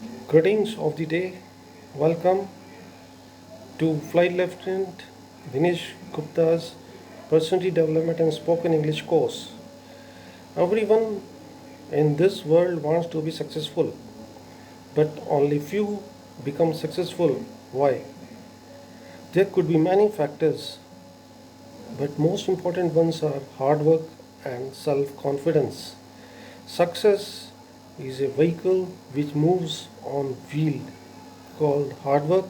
Greetings of the day. Welcome to Flight Lieutenant Dinesh Gupta's Personality Development and Spoken English course. Everyone in this world wants to be successful, but only few become successful. Why? There could be many factors, but most important ones are hard work and self confidence. Success is a vehicle which moves on wheel called hard work,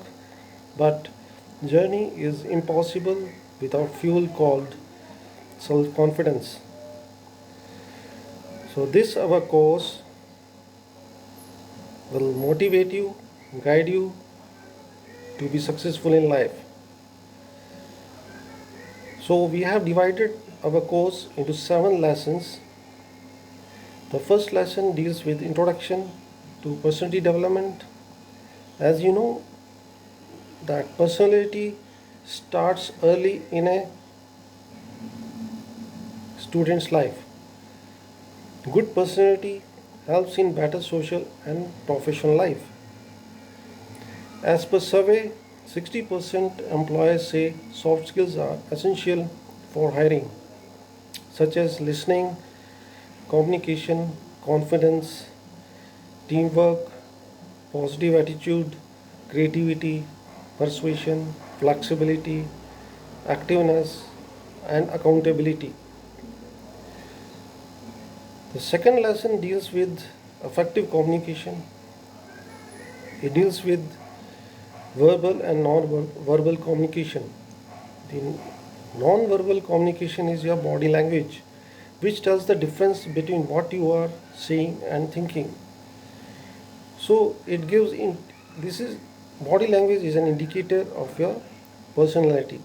but journey is impossible without fuel called self confidence. So this our course will motivate you, guide you to be successful in life. So we have divided our course into 7 lessons. The first lesson deals with introduction to personality development. As you know, that personality starts early in a student's life. Good personality helps in better social and professional life. As per survey, 60% employers say soft skills are essential for hiring, such as listening, communication, confidence, teamwork, positive attitude, creativity, persuasion, flexibility, activeness, and accountability. The second lesson deals with effective communication. It deals with verbal and non-verbal communication. The non-verbal communication is your body language, which tells the difference between what you are saying and thinking. So it gives in this is body language is an indicator of your personality,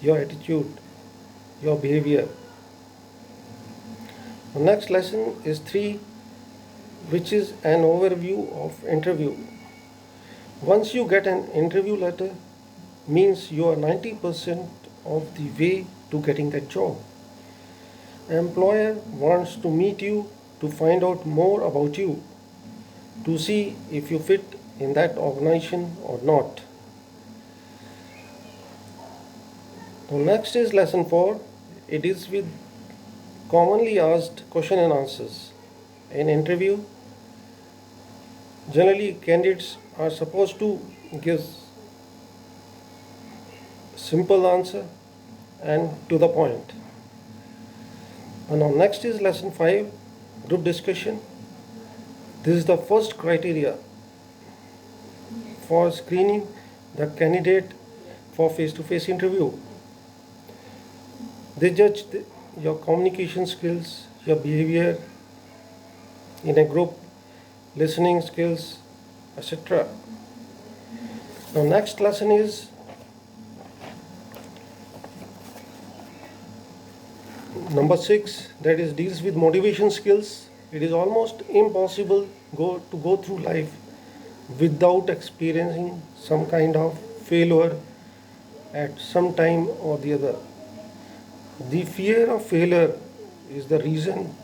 your attitude, your behavior. The next lesson is 3, which is an overview of interview. Once you get an interview letter, means you are 90% of the way to getting that job. Employer wants to meet you to find out more about you, to see if you fit in that organization or not. The next is lesson 4. It is with commonly asked question and answers. In interview, generally candidates are supposed to give simple answer and to the point. And now next is lesson 5, group discussion. This is the first criteria for screening the candidate for face-to-face interview. They judge your communication skills, your behavior in a group, listening skills, etc. Now next lesson is number 6, that is deals with motivation skills. It is almost impossible to go through life without experiencing some kind of failure at some time or the other. The fear of failure is the reason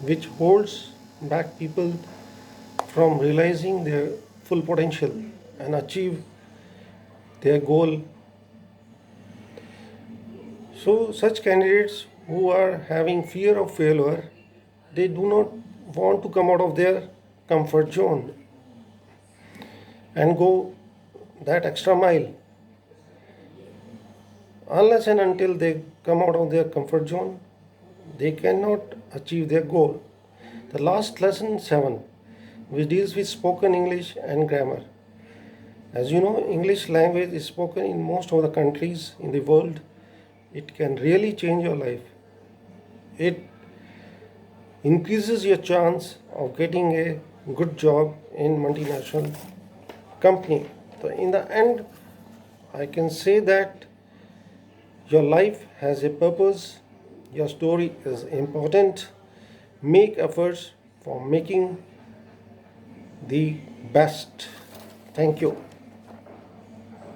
which holds back people from realizing their full potential and achieve their goal. So such candidates who are having fear of failure, they do not want to come out of their comfort zone and go that extra mile. Unless and until they come out of their comfort zone, they cannot achieve their goal. The last lesson 7, which deals with spoken English and grammar. As you know, English language is spoken in most of the countries in the world. It can really change your life. It increases your chance of getting a good job in multinational company. So in the end, I can say that your life has a purpose. Your story is important. Make efforts for making the best. Thank you.